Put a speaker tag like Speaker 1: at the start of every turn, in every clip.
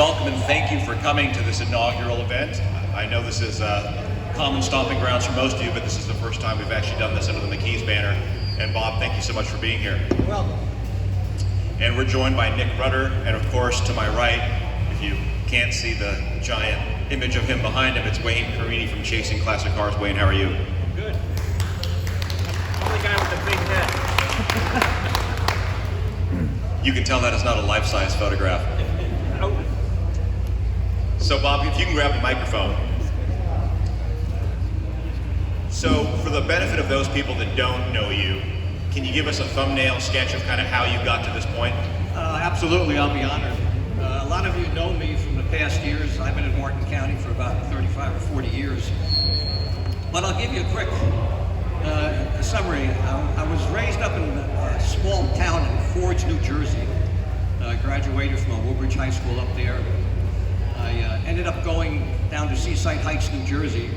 Speaker 1: Welcome and thank you for coming to this inaugural event. I know this is common stomping grounds for most of you, but this is the first time we've actually done this under the McKee's banner. And Bob, thank you so much for being here.
Speaker 2: You're welcome.
Speaker 1: And we're joined by Nick Rutter, and of course, to my right, if you can't see the giant image of him behind him, it's Wayne Carini from Chasing Classic Cars. Wayne, how are you?
Speaker 2: Good. I'm the guy with the big head.
Speaker 1: You can tell that is not a life-size photograph.
Speaker 2: Nope.
Speaker 1: So Bob, if you can grab the microphone. So for the benefit of those people that don't know you, can you give us a thumbnail sketch of kind of how you got to this point?
Speaker 2: Absolutely, I'll be honored. A lot of you know me from the past years. I've been in Martin County for about 35 or 40 years. But I'll give you a quick summary. I was raised up in a small town in Forge, New Jersey. I graduated from Woodbridge High School up there. I ended up going down to Seaside Heights, New Jersey.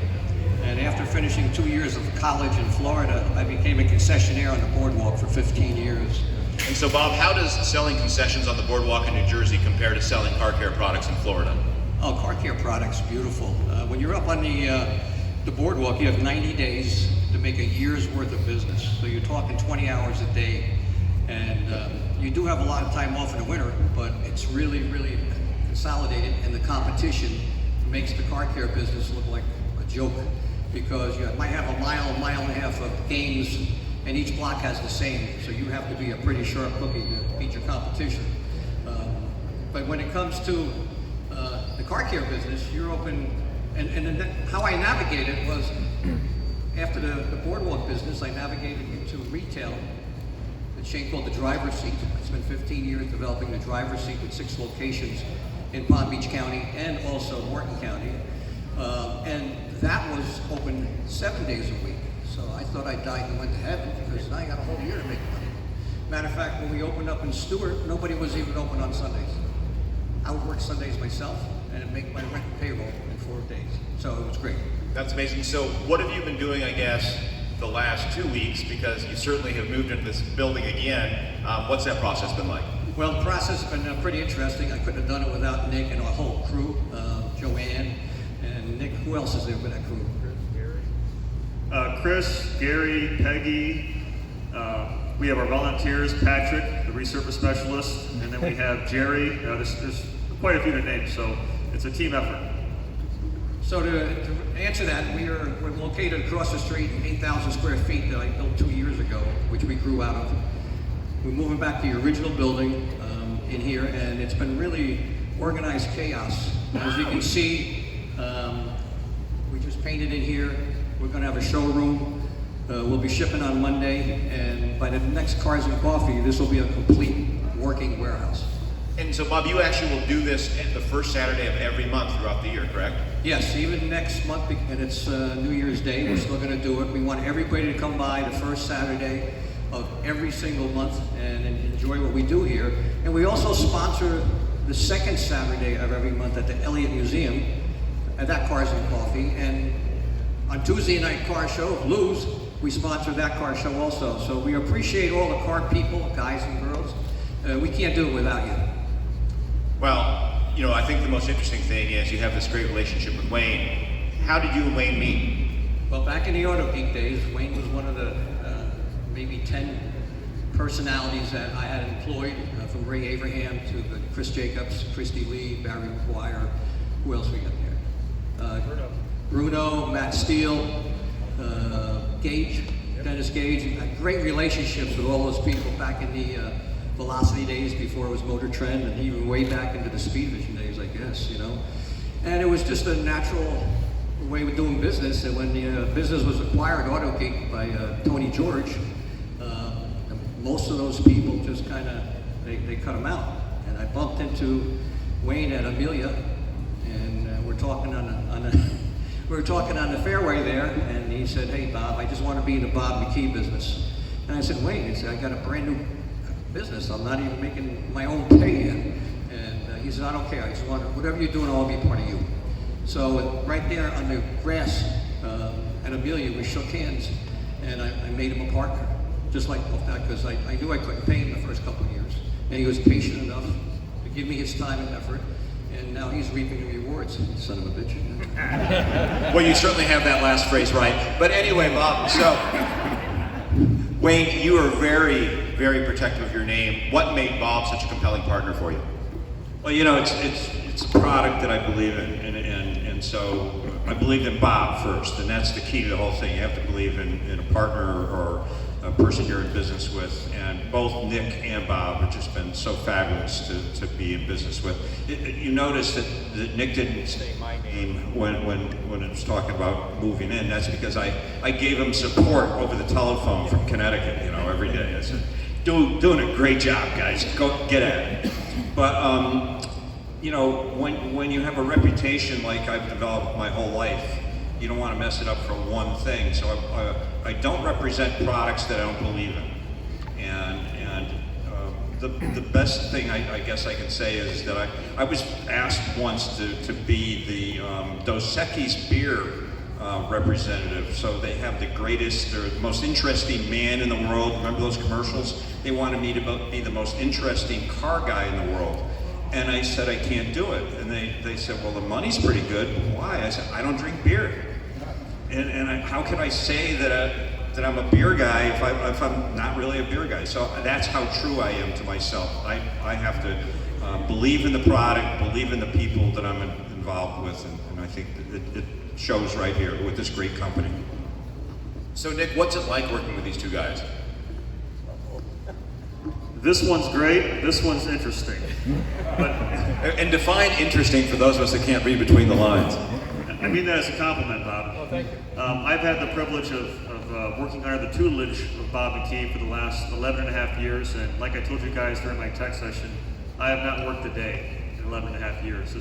Speaker 2: And after finishing 2 years of college in Florida, I became a concessionaire on the boardwalk for 15 years.
Speaker 1: And so Bob, how does selling concessions on the boardwalk in New Jersey compare to selling car care products in Florida?
Speaker 2: Oh, car care products, beautiful. When you're up on the boardwalk, you have 90 days to make a year's worth of business. So you're talking 20 hours a day. And you do have a lot of time off in the winter, but it's really, really consolidated, and the competition makes the car care business look like a joke, because you might have a mile and a half of games, and each block has the same, so you have to be a pretty sharp cookie to beat your competition. But when it comes to the car care business, you're open, and how I navigated was, after the boardwalk business, I navigated into retail, a chain called the Driver's Seat. I spent 15 years developing the Driver's Seat with 6 locations in Palm Beach County and also Martin County. And that was open 7 days a week. So I thought I died and went to heaven, because now I got a whole year to make money. Matter of fact, when we opened up in Stewart, nobody was even open on Sundays. I would work Sundays myself and make my rent and payroll in 4 days. So it was great.
Speaker 1: That's amazing. So what have you been doing, I guess, the last 2 weeks? Because you certainly have moved into this building again. What's that process been like?
Speaker 2: Well, the process has been pretty interesting. I couldn't have done it without Nick and our whole crew, Joanne and Nick. Who else is there with that crew?
Speaker 3: Chris, Gary, Peggy. We have our volunteers, Patrick, the resurface specialist, and then we have Jerry. There's quite a few to name, so it's a team effort.
Speaker 2: So to answer that, we're located across the street, 8,000 square feet that I built 2 years ago, which we grew out of. We're moving back to the original building in here, and it's been really organized chaos. As you can see, we just painted in here. We're going to have a showroom. We'll be shipping on Monday, and by the next Cars and Coffee, this will be a complete working warehouse.
Speaker 1: And so Bob, you actually will do this the first Saturday of every month throughout the year, correct?
Speaker 2: Yes, even next month, and it's New Year's Day, we're still going to do it. We want everybody to come by the first Saturday of every single month and enjoy what we do here. And we also sponsor the second Saturday of every month at the Elliott Museum, at that Cars and Coffee. And on Tuesday night car show, Blues, we sponsor that car show also. So we appreciate all the car people, guys and girls. We can't do it without you.
Speaker 1: Well, you know, I think the most interesting thing is you have this great relationship with Wayne. How did you and Wayne meet?
Speaker 2: Well, back in the Auto Geek days, Wayne was one of the maybe 10 personalities that I had employed, from Ray Abraham to the Chris Jacobs, Christy Lee, Barry McGuire. Who else we got there? Bruno, Matt Steele, Gage, Dennis Gage. Had great relationships with all those people back in the Velocity days before it was Motor Trend, and even way back into the Speed Vision days, I guess, you know. And it was just a natural way of doing business. And when the business was acquired, Auto Geek, by Tony George, most of those people just kind of, they cut them out. And I bumped into Wayne at Amelia, and we're talking on the fairway there, and he said, "Hey Bob, I just want to be in the Bob McKee business." And I said, "Wayne," he said, "I got a brand new business. I'm not even making my own pay yet." And he said, "I don't care. I just want whatever you're doing, I want to be part of you." So right there on the grass at Amelia, we shook hands, and I made him a partner, just like that, because I knew I couldn't pay him the first couple of years, and he was patient enough to give me his time and effort. And he's reaping the rewards, son of a bitch.
Speaker 1: Well, you certainly have that last phrase right. But anyway, Bob, so Wayne, you are very, very protective of your name. What made Bob such a compelling partner for you?
Speaker 4: Well, you know, it's a product that I believe in, and so I believed in Bob first, and that's the key to the whole thing. You have to believe in a partner or a person you're in business with, and both Nick and Bob have just been so fabulous to be in business with. You notice that Nick didn't say my name when it was talking about moving in. That's because I gave him support over the telephone from Connecticut, you know, every day. I said, doing a great job, guys, go get at it. But, you know, when you have a reputation like I've developed my whole life, you don't want to mess it up for one thing. So I don't represent products that I don't believe in. And the best thing I guess I can say is that I was asked once to be the Dos Equis beer representative. So they have the greatest, or the most interesting man in the world. Remember those commercials? They wanted me to be the most interesting car guy in the world. And I said, I can't do it. And they said, well, the money's pretty good. Why? I said, I don't drink beer. And how can I say that I'm a beer guy if I'm not really a beer guy? So that's how true I am to myself. I have to believe in the product, believe in the people that I'm involved with, and I think that it shows right here with this great company.
Speaker 1: So Nick, what's it like working with these two guys?
Speaker 3: This one's great, this one's interesting. But
Speaker 1: And define interesting for those of us that can't read between the lines.
Speaker 3: I mean that as a compliment, Bob.
Speaker 5: Oh, thank you.
Speaker 3: I've had the privilege of working under the tutelage of Bob McKee for the last 11 and a half years, and like I told you guys during my tech session, I have not worked a day in 11 and a half years.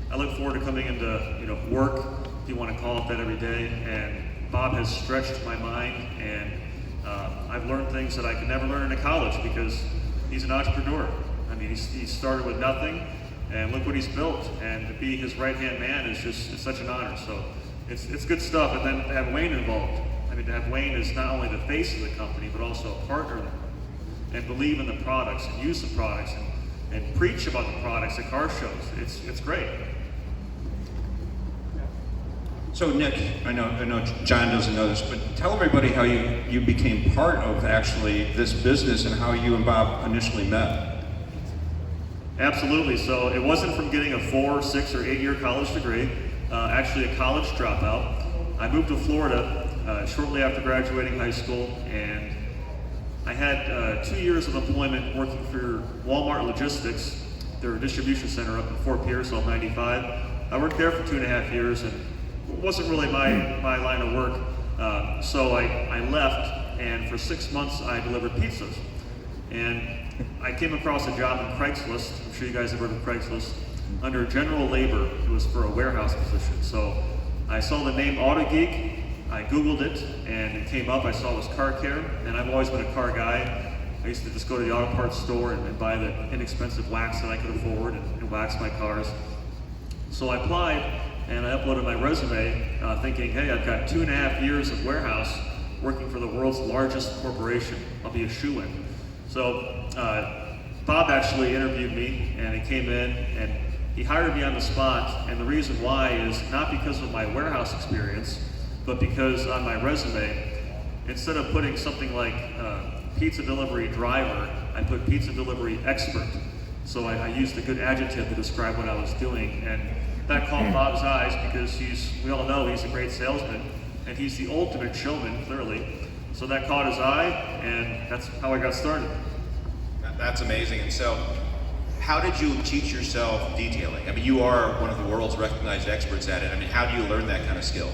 Speaker 3: I look forward to coming into work, if you want to call it that, every day, and Bob has stretched my mind, and I've learned things that I could never learn in college because he's an entrepreneur. I mean, he started with nothing, and look what he's built. And to be his right-hand man it's such an honor. So it's good stuff. And then to have Wayne involved. I mean, to have Wayne as not only the face of the company, but also a partner in the company, and believe in the products and use the products and preach about the products at car shows. It's great.
Speaker 4: So Nick, I know John doesn't know this, but tell everybody how you became part of actually this business and how you and Bob initially met.
Speaker 3: Absolutely. So it wasn't from getting a 4, 6, or 8-year college degree. Actually, a college dropout. I moved to Florida shortly after graduating high school, and I had 2 years of employment working for Walmart Logistics, their distribution center up in Fort Pierce on 95. I worked there for 2.5 years, and it wasn't really my line of work. So I left, and for 6 months I delivered pizzas. And I came across a job in Craigslist. I'm sure you guys have heard of Craigslist. Under general labor, it was for a warehouse position. So I saw the name AutoGeek, I Googled it, and it came up. I saw it was car care, and I've always been a car guy. I used to just go to the auto parts store and buy the inexpensive wax that I could afford and wax my cars. So I applied, and I uploaded my resume thinking, hey, I've got 2.5 years of warehouse working for the world's largest corporation. I'll be a shoo-in. So Bob actually interviewed me, and he came in and he hired me on the spot. And the reason why is not because of my warehouse experience, but because on my resume, instead of putting something like pizza delivery driver, I put pizza delivery expert. So I used a good adjective to describe what I was doing, and that caught Bob's eyes because we all know he's a great salesman, and he's the ultimate showman, clearly. So that caught his eye, and that's how I got started.
Speaker 1: That's amazing. And so, how did you teach yourself detailing? I mean, you are one of the world's recognized experts at it. I mean, how do you learn that kind of skill?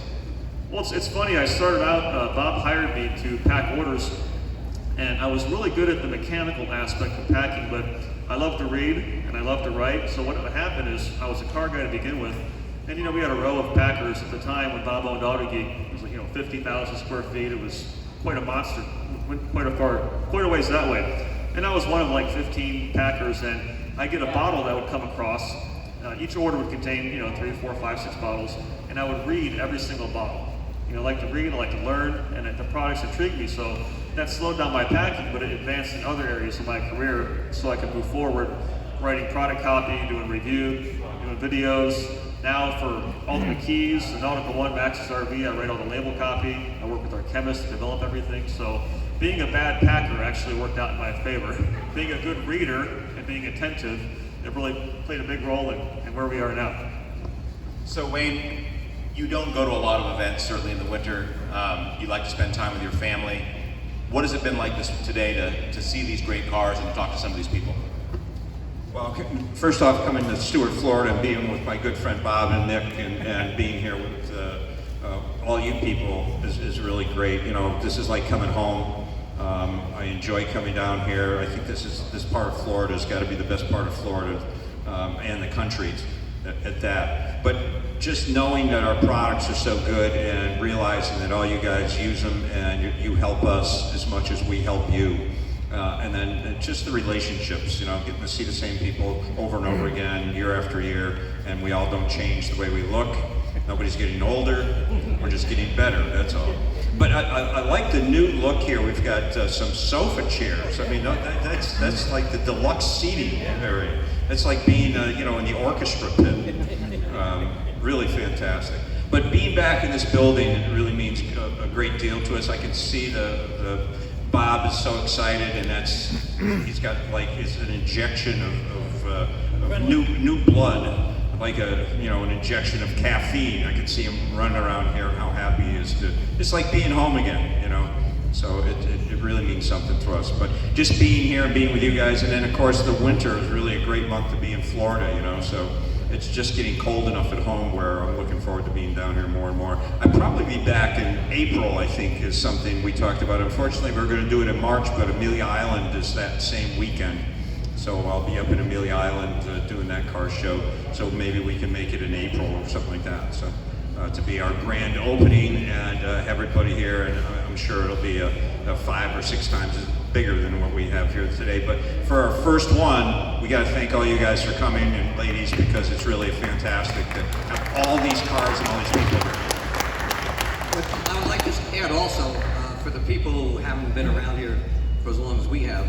Speaker 3: Well, it's funny. I started out, Bob hired me to pack orders, and I was really good at the mechanical aspect of packing, but I love to read and I love to write. So what would happen is I was a car guy to begin with, and we had a row of packers at the time when Bob owned AutoGeek. It was 50,000 square feet. It was quite a monster. Went quite a ways that way. And I was one of like 15 packers, and I get a bottle that would come across. Each order would contain 3, 4, 5, 6 bottles, and I would read every single bottle. I like to read, I like to learn, and the products intrigued me. So that slowed down my packing, but it advanced in other areas of my career so I could move forward, writing product copy, doing review, doing videos. Now for all the McKee's, the Nautical One, Max's RV, I write all the label copy. I work with our chemists to develop everything. So being a bad packer actually worked out in my favor. Being a good reader and being attentive, it really played a big role in where we are now.
Speaker 1: So Wayne, you don't go to a lot of events, certainly in the winter. You like to spend time with your family. What has it been like today to see these great cars and to talk to some of these people?
Speaker 4: Well, first off, coming to Stuart, Florida, and being with my good friend Bob and Nick, and being here with all you people is really great. You know, this is like coming home. I enjoy coming down here. I think this part of Florida has got to be the best part of Florida and the country at that. But just knowing that our products are so good and realizing that all you guys use them and you help us as much as we help you. And then just the relationships, you know, getting to see the same people over and over again, year after year, and we all don't change the way we look. Nobody's getting older, we're just getting better, that's all. But I like the new look here. We've got some sofa chairs. I mean, that's like the deluxe seating area. It's like being, you know, in the orchestra pit. Really fantastic. But being back in this building, it really means a great deal to us. I can see the Bob is so excited, and he's got like it's an injection of new blood, like an injection of caffeine. I can see him running around here, how happy he is it's like being home again, you know. So it really means something to us. But just being here and being with you guys, and then of course the winter is really a great month to be in Florida, you know. So it's just getting cold enough at home where I'm looking forward to being down here more and more. I'd probably be back in April, I think, is something we talked about. Unfortunately, we're going to do it in March, but Amelia Island is that same weekend. So I'll be up in Amelia Island doing that car show. So maybe we can make it in April or something like that. So to be our grand opening and have everybody here, and I'm sure it'll be a 5 or 6 times bigger than what we have here today. But for our first one, we got to thank all you guys for coming, and ladies, because it's really fantastic to have all these cars and all these people here.
Speaker 2: I would like to add also, for the people who haven't been around here for as long as we have,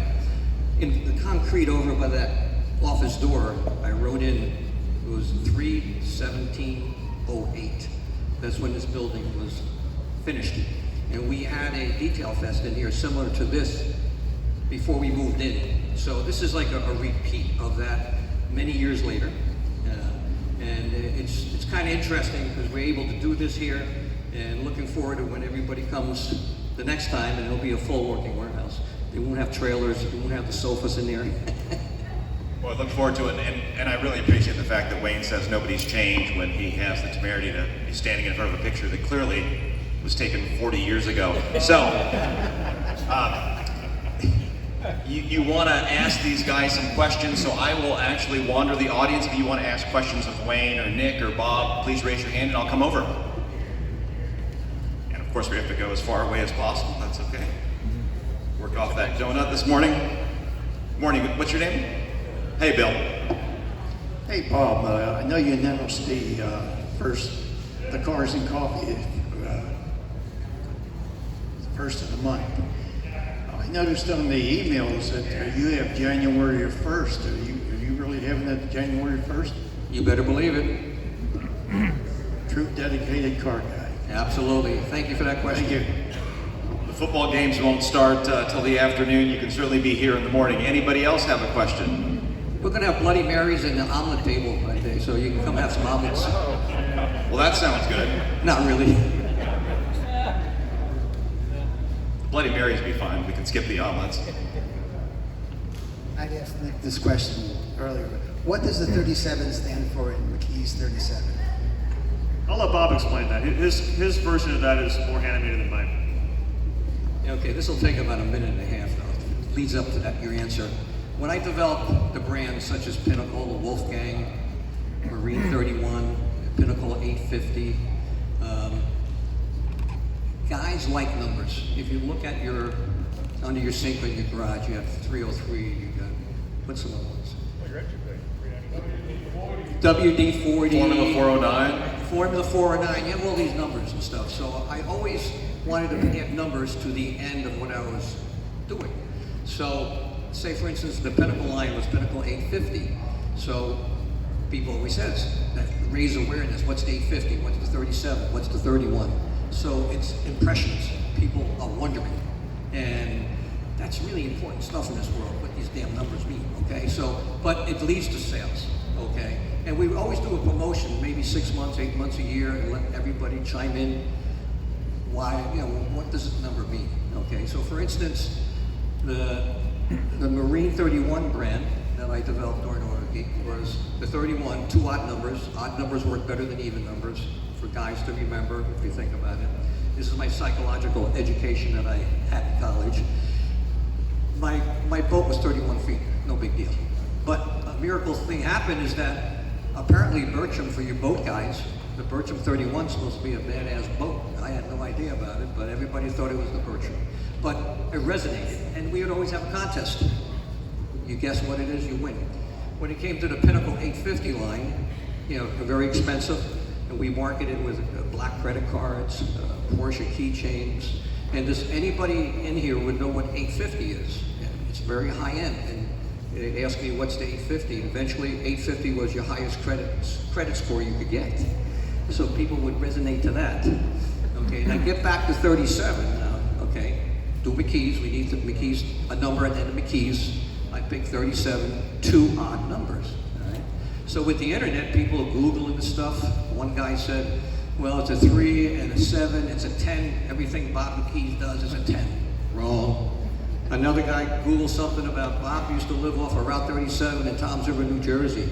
Speaker 2: in the concrete over by that office door, I wrote in, it was 3/17/08. That's when this building was finished. And we had a detail fest in here similar to this before we moved in. So this is like a repeat of that many years later. And it's kind of interesting because we're able to do this here, and looking forward to when everybody comes the next time, and it'll be a full working warehouse. They won't have trailers, they won't have the sofas in there.
Speaker 1: Well, I look forward to it, and I really appreciate the fact that Wayne says nobody's changed when he has the temerity to be standing in front of a picture that clearly was taken 40 years ago. So, you want to ask these guys some questions, so I will actually wander the audience. If you want to ask questions of Wayne or Nick or Bob, please raise your hand and I'll come over. And of course, we have to go as far away as possible. That's okay. Work off that donut this morning. Morning, what's your name? Hey, Bill.
Speaker 5: Hey, Bob, I know you announced the Cars and Coffee, the first of the month. I noticed on the emails that you have January 1st. Are you really having that January 1st?
Speaker 2: You better believe it.
Speaker 5: True dedicated car guy.
Speaker 2: Absolutely. Thank you for that question.
Speaker 5: Thank you.
Speaker 1: The football games won't start till the afternoon. You can certainly be here in the morning. Anybody else have a question?
Speaker 2: We're going to have Bloody Marys and the omelet table that day, so you can come have some omelets.
Speaker 1: Well, that sounds good.
Speaker 2: Not really.
Speaker 1: Bloody Marys would be fine. We can skip the omelets.
Speaker 6: I'd asked Nick this question earlier. What does the 37 stand for in McKee's 37?
Speaker 3: I'll let Bob explain that. His version of that is more animated than mine.
Speaker 2: Okay, this will take about a minute and a half, though. It leads up to that, your answer. When I developed the brands such as Pinnacle, Wolfgang, Marine 31, Pinnacle 850, guys like numbers. If you look at under your sink in your garage, you have 303, you got, what's some other ones? WD-40.
Speaker 1: Formula 409.
Speaker 2: Formula 409, you have all these numbers and stuff. So I always wanted to add numbers to the end of what I was doing. So, say for instance, the Pinnacle line was Pinnacle 850. So people always says, that raise awareness. What's the 850? What's the 37? What's the 31? So it's impressions. People are wondering. And that's really important stuff in this world, what these damn numbers mean, okay? So, but it leads to sales, okay? And we always do a promotion, maybe 6 months, 8 months, a year, and let everybody chime in. Why, what does this number mean? Okay, so for instance, the Marine 31 brand that I developed during Watergate was the 31, 2 odd numbers. Odd numbers work better than even numbers for guys to remember, if you think about it. This is my psychological education that I had in college. My boat was 31 feet, no big deal. But a miracle thing happened is that apparently Bertram, for your boat guys, the Bertram 31 is supposed to be a badass boat. I had no idea about it, but everybody thought it was the Bertram. But it resonated, and we would always have a contest. You guess what it is, you win. When it came to the Pinnacle 850 line, very expensive, and we marketed with black credit cards, Porsche keychains, and anybody in here would know what 850 is. It's very high end, and they asked me what's the 850. Eventually, 850 was your highest credit score you could get. So people would resonate to that. Okay, now get back to 37 now, okay? Do McKee's, we need McKee's, a number at the end of McKee's. I picked 37, 2 odd numbers, all right? So with the internet, people are Googling the stuff. One guy said, well, it's a 3 and a 7, it's a 10. Everything Bob McKee's does is a 10. Wrong. Another guy Googled something about Bob used to live off of Route 37 in Toms River, New Jersey.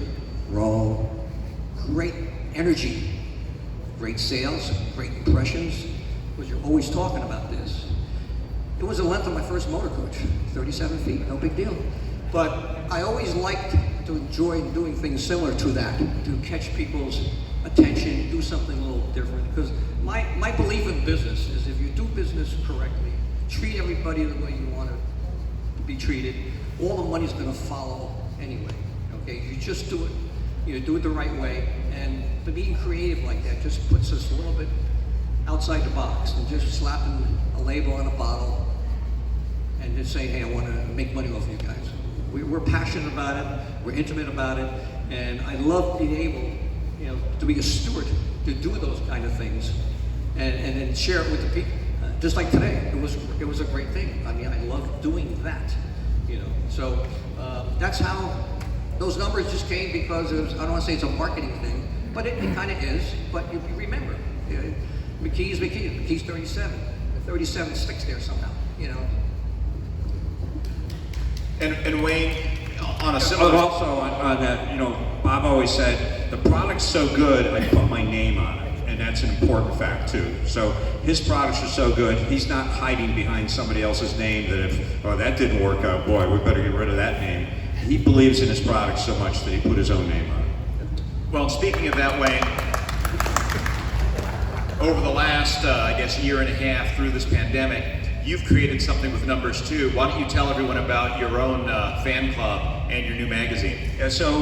Speaker 2: Wrong. Great energy, great sales, great impressions, because you're always talking about this. It was the length of my first motor coach, 37 feet, no big deal. But I always liked to enjoy doing things similar to that, to catch people's attention, do something a little different. Because my belief in business is if you do business correctly, treat everybody the way you want to be treated, all the money's going to follow anyway. Okay, you just do it, do it the right way, and being creative like that just puts us a little bit outside the box, and just slapping a label on a bottle and just saying, hey, I want to make money off you guys. We're passionate about it, we're intimate about it, and I love being able, to be a steward, to do those kind of things, and then share it with the people. Just like today, it was a great thing. I mean, I love doing that, So that's how those numbers just came, because it was, I don't want to say it's a marketing thing, but it kind of is. But you remember, McKee's 37. The 37 sticks there somehow,
Speaker 1: And Wayne, on a similar...
Speaker 4: Also on that, Bob always said, the product's so good, I put my name on it. And that's an important fact too. So his products are so good, he's not hiding behind somebody else's name that if, that didn't work out, boy, we better get rid of that name. He believes in his products so much that he put his own name on it.
Speaker 1: Well, speaking of that, Wayne, over the last, year and a half through this pandemic, you've created something with numbers too. Why don't you tell everyone about your own fan club and your new magazine?
Speaker 4: Yeah, so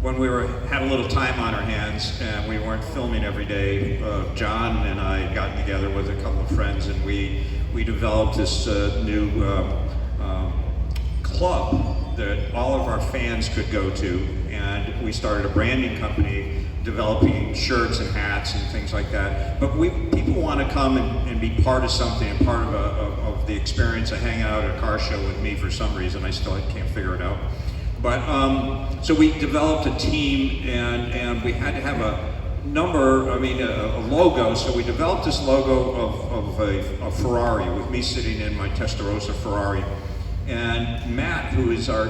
Speaker 4: when we had a little time on our hands and we weren't filming every day, John and I got together with a couple of friends, and we developed this new club that all of our fans could go to, and we started a branding company developing shirts and hats and things like that. But people want to come and be part of something, and part of the experience of hanging out at a car show with me for some reason. I still can't figure it out. But so we developed a team, and we had to have a logo. So we developed this logo of a Ferrari, with me sitting in my Testarossa Ferrari. And Matt, who is our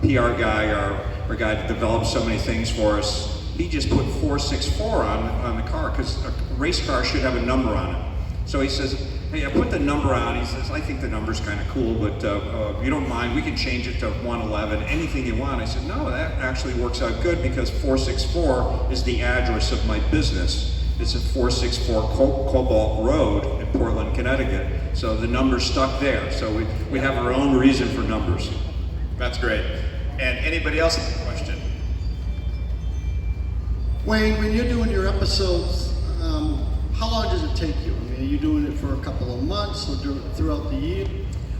Speaker 4: PR guy, our guy that develops so many things for us, he just put 464 on the car, because a race car should have a number on it. So he says, hey, I put the number on. He says, I think the number's kind of cool, but if you don't mind, we can change it to 111, anything you want. I said, no, that actually works out good, because 464 is the address of my business. It's at 464 Cobalt Road in Portland, Connecticut. So the number's stuck there. So we have our own reason for numbers.
Speaker 1: That's great. And anybody else have a question?
Speaker 7: Wayne, when you're doing your episodes, how long does it take you? I mean, are you doing it for a couple of months or throughout the year?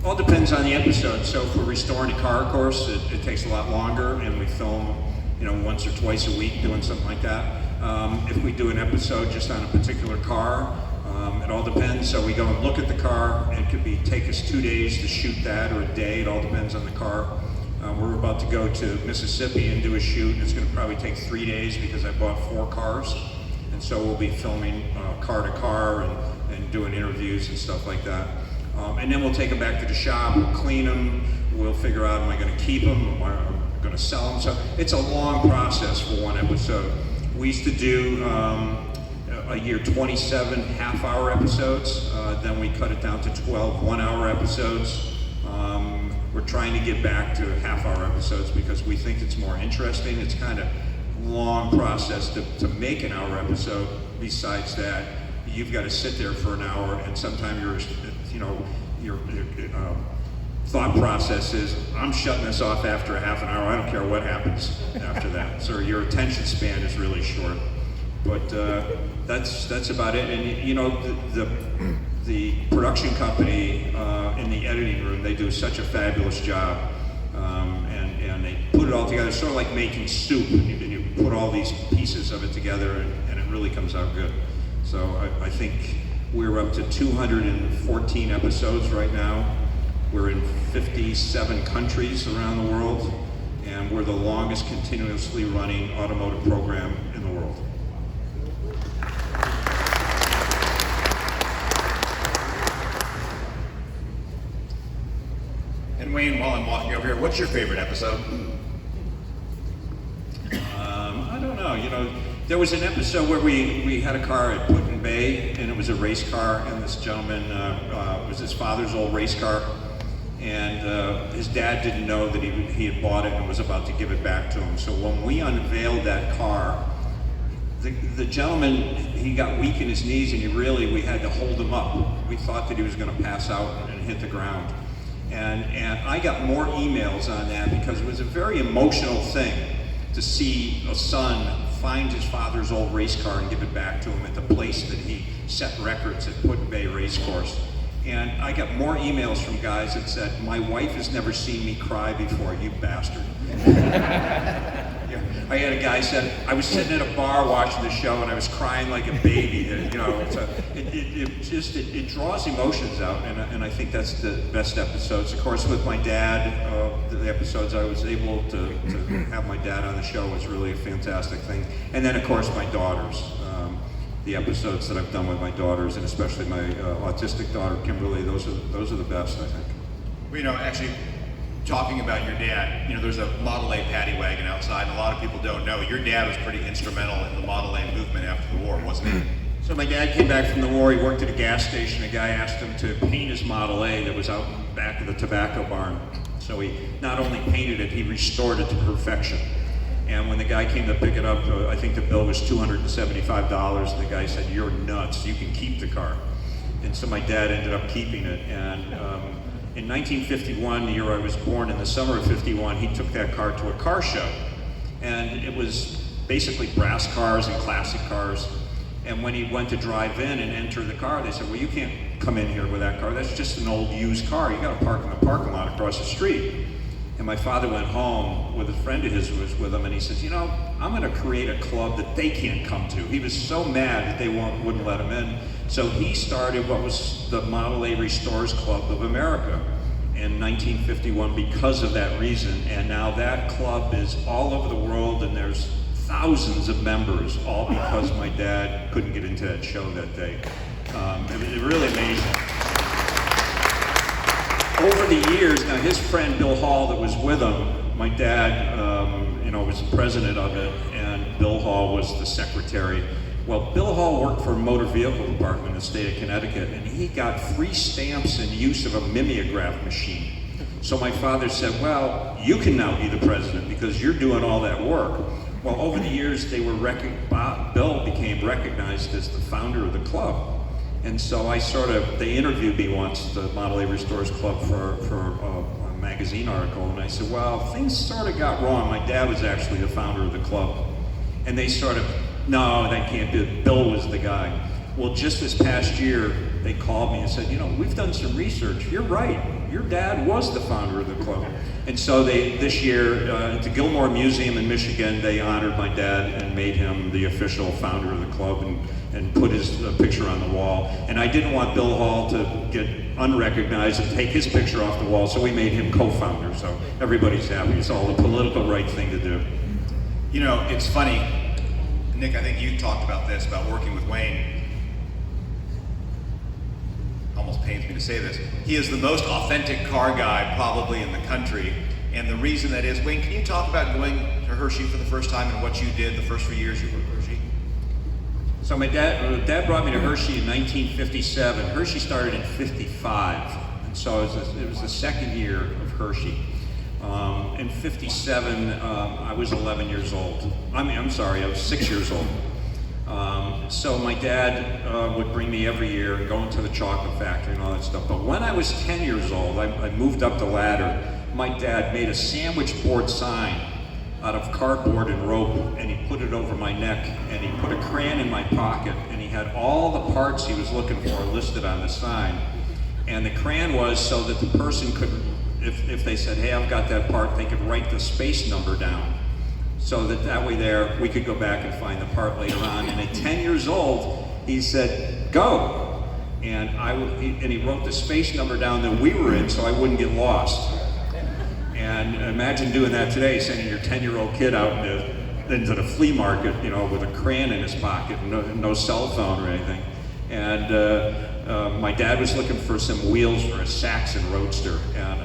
Speaker 4: All depends on the episode. So for restoring a car, of course, it takes a lot longer, and we film once or twice a week, doing something like that. If we do an episode just on a particular car, it all depends. So we go and look at the car. It could take us 2 days to shoot that, or a day. It all depends on the car. We're about to go to Mississippi and do a shoot, and it's going to probably take 3 days because I bought 4 cars. And so we'll be filming car to car and doing interviews and stuff like that. And then we'll take them back to the shop, we'll clean them, we'll figure out, am I going to keep them, am I going to sell them? So it's a long process for one episode. We used to do a year 27 half-hour episodes, then we cut it down to 12 one-hour episodes. We're trying to get back to half-hour episodes because we think it's more interesting. It's kind of long process to make an hour episode. Besides that, you've got to sit there for an hour, and sometimes your thought process is, I'm shutting this off after a half an hour. I don't care what happens after that. So your attention span is really short. But that's about it. And the production company in the editing room, they do such a fabulous job, and they put it all together, sort of like making soup. And you put all these pieces of it together, and it really comes out good. So I think we're up to 214 episodes right now. We're in 57 countries around the world, and we're the longest continuously running automotive program in the world.
Speaker 1: And Wayne, while I'm walking over here, what's your favorite episode?
Speaker 4: I don't know. There was an episode where we had a car at Put in Bay, and it was a race car, and this gentleman, it was his father's old race car, and his dad didn't know that he had bought it and was about to give it back to him. So when we unveiled that car, the gentleman, he got weak in his knees, and we had to hold him up. We thought that he was going to pass out and hit the ground. And I got more emails on that because it was a very emotional thing to see a son find his father's old race car and give it back to him at the place that he set records at Put in Bay Race Course. And I got more emails from guys that said, my wife has never seen me cry before, you bastard. I had a guy said, I was sitting at a bar watching the show and I was crying like a baby. It draws emotions out, and I think that's the best episodes. Of course, with my dad, the episodes I was able to have my dad on the show was really a fantastic thing. And then, of course, my daughters. The episodes that I've done with my daughters, and especially my autistic daughter, Kimberly, those are the best, I think.
Speaker 1: Well, actually, talking about your dad, there's a Model A paddy wagon outside, and a lot of people don't know your dad was pretty instrumental in the Model A movement after the war, wasn't he?
Speaker 4: So my dad came back from the war. He worked at a gas station. A guy asked him to paint his Model A that was out in the back of the tobacco barn. So he not only painted it, he restored it to perfection. And when the guy came to pick it up, I think the bill was $275. And the guy said, "You're nuts. You can keep the car." And so my dad ended up keeping it. And in 1951, the year I was born, in the summer of '51, he took that car to a car show. And it was basically brass cars and classic cars. And when he went to drive in and enter the car, they said, "Well, you can't come in here with that car. That's just an old used car. You got to park in the parking lot across the street." And my father went home with a friend of his who was with him, and he says, "I'm going to create a club that they can't come to." He was so mad that they wouldn't let him in. So he started what was the Model A Restores Club of America in 1951 because of that reason. And now that club is all over the world, and there's thousands of members, all because my dad couldn't get into that show that day. It was really amazing. Over the years, now his friend Bill Hall that was with him, my dad, was the president of it, and Bill Hall was the secretary. Well, Bill Hall worked for a motor vehicle department in the state of Connecticut, and he got free stamps and use of a mimeograph machine. So my father said, "Well, you can now be the president because you're doing all that work." Well, over the years, Bill became recognized as the founder of the club. And so they interviewed me once, the Model A Restores Club, for a magazine article, and I said, "Well, things sort of got wrong. My dad was actually the founder of the club." And they "No, that can't be it. Bill was the guy." Well, just this past year, they called me and said, "We've done some research. You're right. your dad was the founder of the club. And so this year, at the Gilmore Museum in Michigan, they honored my dad and made him the official founder of the club and put his picture on the wall. And I didn't want Bill Hall to get unrecognized and take his picture off the wall, so we made him co-founder. So everybody's happy. It's all the political right thing to do.
Speaker 1: You know, it's funny, Nick, I think you talked about this, about working with Wayne. Almost pains me to say this. He is the most authentic car guy probably in the country. And the reason that is, Wayne, can you talk about going to Hershey for the first time and what you did the first few years you were at Hershey?
Speaker 4: So my dad brought me to Hershey in 1957. Hershey started in 55. And so it was the second year of Hershey. In 57, I was 11 years old. I was 6 years old. So my dad would bring me every year and go into the chocolate factory and all that stuff. But when I was 10 years old, I moved up the ladder. My dad made a sandwich board sign out of cardboard and rope, and he put it over my neck, and he put a crayon in my pocket, and he had all the parts he was looking for listed on the sign. And the crayon was so that the person could, if they said, hey, I've got that part, they could write the space number down. So that way there, we could go back and find the part later on. And at 10 years old, he said, go. And he wrote the space number down that we were in so I wouldn't get lost. And imagine doing that today, sending your 10-year-old kid out into the flea market, you know, with a crayon in his pocket, no cell phone or anything. And my dad was looking for some wheels for a Saxon Roadster, and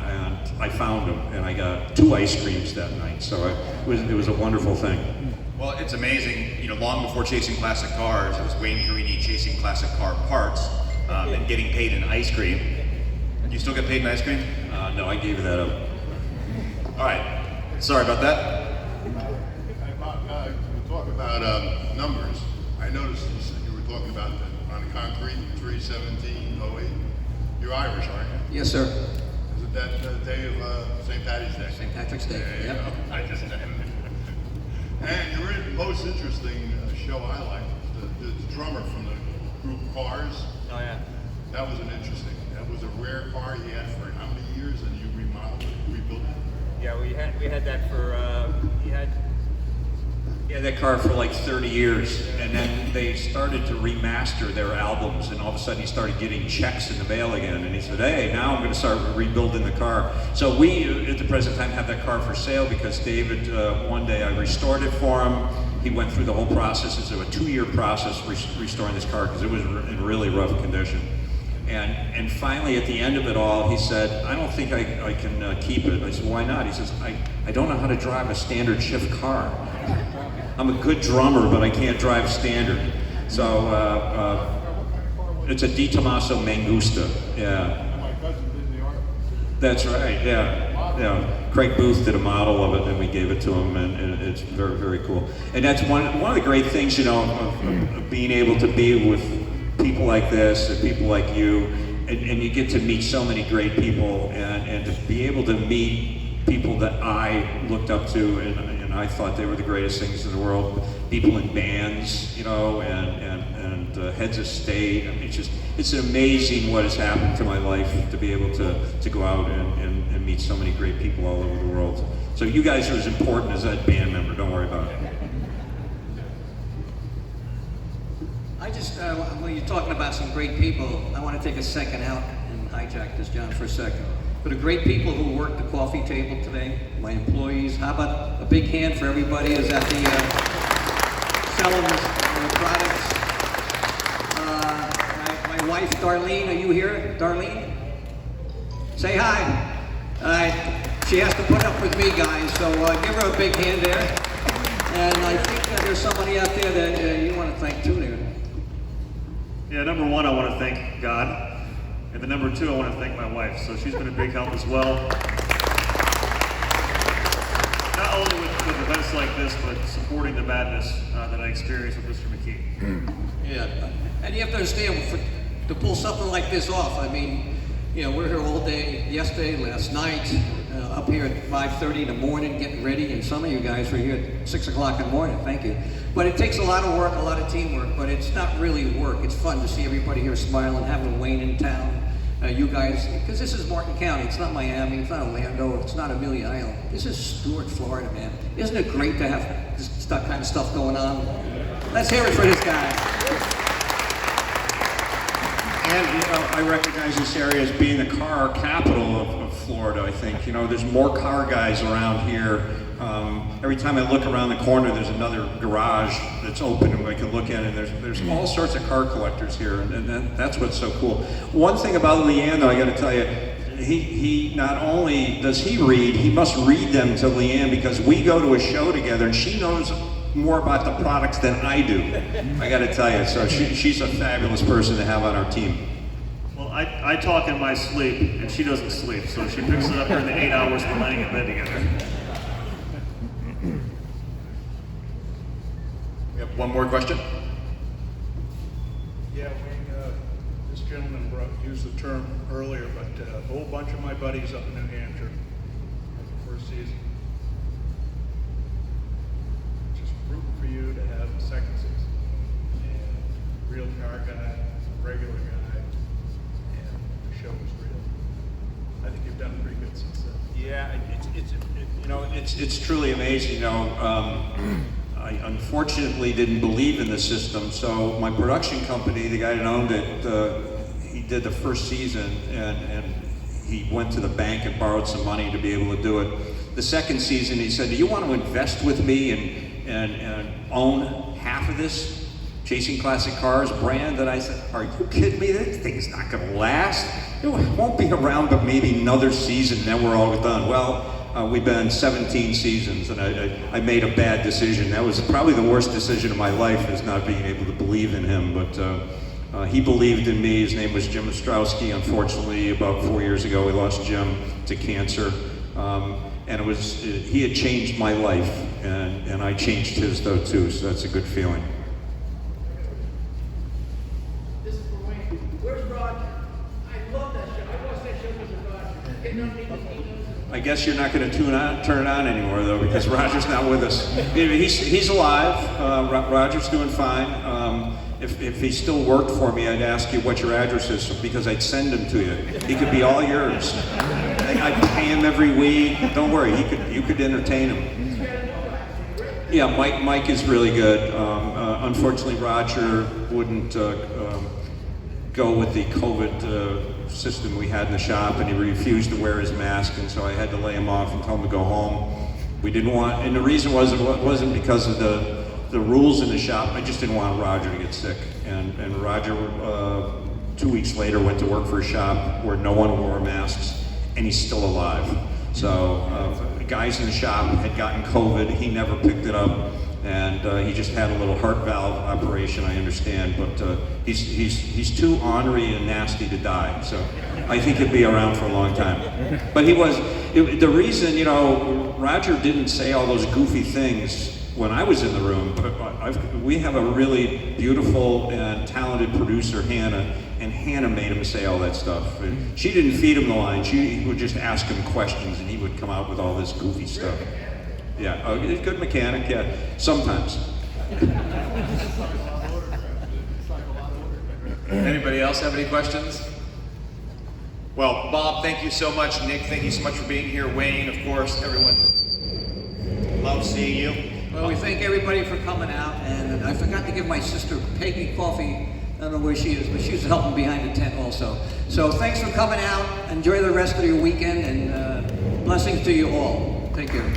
Speaker 4: I found them, and I got 2 ice creams that night. So it was a wonderful thing.
Speaker 1: Well, it's amazing. You know, long before chasing classic cars, it was Wayne Carini chasing classic car parts and getting paid in ice cream. Do you still get paid in ice cream?
Speaker 4: No, I gave that up.
Speaker 1: All right. Sorry about that.
Speaker 8: You talk about numbers. I noticed you were talking about on concrete 3/17/08. You're Irish, aren't you?
Speaker 2: Yes, sir.
Speaker 8: Isn't that the day of St. Patty's Day?
Speaker 2: St. Patrick's Day.
Speaker 8: There you
Speaker 2: Yep.
Speaker 8: go. I just and you're in the most interesting show I liked, the drummer from the group Cars.
Speaker 9: Oh yeah.
Speaker 8: That was that was a rare car he had for how many years, and you remodeled it, rebuilt it?
Speaker 9: Yeah, we had that for he had
Speaker 4: that car for like 30 years, and then they started to remaster their albums, and all of a sudden he started getting checks in the mail again, and he said, hey, now I'm going to start rebuilding the car. So we, at the present time, have that car for sale because David, one day I restored it for him. He went through the whole process. It's a 2-year process restoring this car because it was in really rough condition. And finally, at the end of it all, he said, I don't think I can keep it. I said, why not? He says, I don't know how to drive a standard shift car. I'm a good drummer, but I can't drive standard. So it's a Di Tommaso Mangusta. Yeah.
Speaker 8: My cousin did the art.
Speaker 4: That's right. Yeah. Craig Booth did a model of it, and we gave it to him, and it's very, very cool. And that's one of the great things, you know, of being able to be with people like this and people like you, and you get to meet so many great people, and to be able to meet people that I looked up to and I thought they were the greatest things in the world. People in bands, you know, and heads of state. I mean, it's amazing what has happened to my life to be able to go out and meet so many great people all over the world. So you guys are as important as that band member. Don't worry about it.
Speaker 2: I just, when you're talking about some great people, I want to take a second out and hijack this, John, for a second. For the great people who work the coffee table today, my employees, how about a big hand for everybody who's at the selling the products. My wife, Darlene, are you here, Darlene? Say hi. All right. She has to put up with me, guys, so give her a big hand there. And I think there's somebody out there that you want to thank too there.
Speaker 3: Yeah, number 1, I want to thank God. And the number 2, I want to thank my wife. So she's been a big help as well. Not only with events like this, but supporting the madness that I experienced with Mr. McKee.
Speaker 2: Yeah, and you have to understand, to pull something like this off, I mean, you know, we're here all day, yesterday, last night, up here at 5:30 in the morning getting ready, and some of you guys were here at 6 o'clock in the morning, thank you. But it takes a lot of work, a lot of teamwork, but it's not really work. It's fun to see everybody here smiling, having Wayne in town. you guys, because this is Martin County. It's not Miami. It's not Orlando. It's not Amelia Island. This is Stuart, Florida, man. Isn't it great to have this kind of stuff going on? Let's hear it for this guy.
Speaker 4: And you know, I recognize this area as being the car capital of Florida. I think there's more car guys around here. Every time I look around the corner, there's another garage that's open and I can look at it. And there's all sorts of car collectors here, and that's what's so cool. One thing about Leanne, though, I got to tell you, he not only does he read, he must read them to Leanne, because we go to a show together, and she knows more about the products than I do. I got to tell you, so she's a fabulous person to have on our team.
Speaker 3: Well, I talk in my sleep, and she doesn't sleep, so she picks it up during the 8 hours we're laying in bed together.
Speaker 1: We have one more question.
Speaker 10: Yeah, Wayne, this gentleman used the term earlier, but a whole bunch of my buddies up in New Hampshire had the first season. Just rooting for you to have the second season. And real car guy, regular guy, and the show was real. I think you've done pretty good since then.
Speaker 4: Yeah, it's truly amazing. I unfortunately didn't believe in the system, so my production company, the guy that owned it, he did the first season, and he went to the bank and borrowed some money to be able to do it. The second season, he said, "Do you want to invest with me and own half of this Chasing Classic Cars brand?" And I said, "Are you kidding me? This thing's not going to last. It won't be around but maybe another season, then we're all done." Well, we've been 17 seasons, and I made a bad decision. That was probably the worst decision of my life, is not being able to believe in him. But he believed in me. His name was Jim Ostrowski. Unfortunately, about 4 years ago, we lost Jim to cancer. And he had changed my life, and I changed his, though, too, so that's a good feeling.
Speaker 11: This is for Wayne. Where's Roger? I love that show. I watched that show because of Roger.
Speaker 4: I guess you're not going to turn it on anymore, though, because Roger's not with us. He's alive. Roger's doing fine. If he still worked for me, I'd ask you what your address is, because I'd send him to you. He could be all yours. I'd pay him every week. Don't worry, you could entertain him. Yeah, Mike is really good. Unfortunately, Roger wouldn't go with the COVID system we had in the shop, and he refused to wear his mask, and so I had to lay him off and tell him to go home. We didn't want, and the reason was it wasn't because of the rules in the shop. I just didn't want Roger to get sick, and Roger 2 weeks later went to work for a shop where no one wore masks, and he's still alive. So the guys in the shop had gotten COVID. He never picked it up, and he just had a little heart valve operation, I understand, but he's too ornery and nasty to die, so I think he'll be around for a long time. But the reason, Roger didn't say all those goofy things when I was in the room, but we have a really beautiful and talented producer, Hannah, and Hannah made him say all that stuff. And she didn't feed him the line, she would just ask him questions, and he would come out with all this goofy stuff. Yeah, he's a good mechanic, yeah, sometimes.
Speaker 1: Anybody else have any questions? Well, Bob, thank you so much. Nick, thank you so much for being here. Wayne, of course, everyone. Love seeing you.
Speaker 2: Well, we thank everybody for coming out, and I forgot to give my sister Peggy coffee. I don't know where she is, but she's helping behind the tent also. So thanks for coming out. Enjoy the rest of your weekend, and blessings to you all. Take care.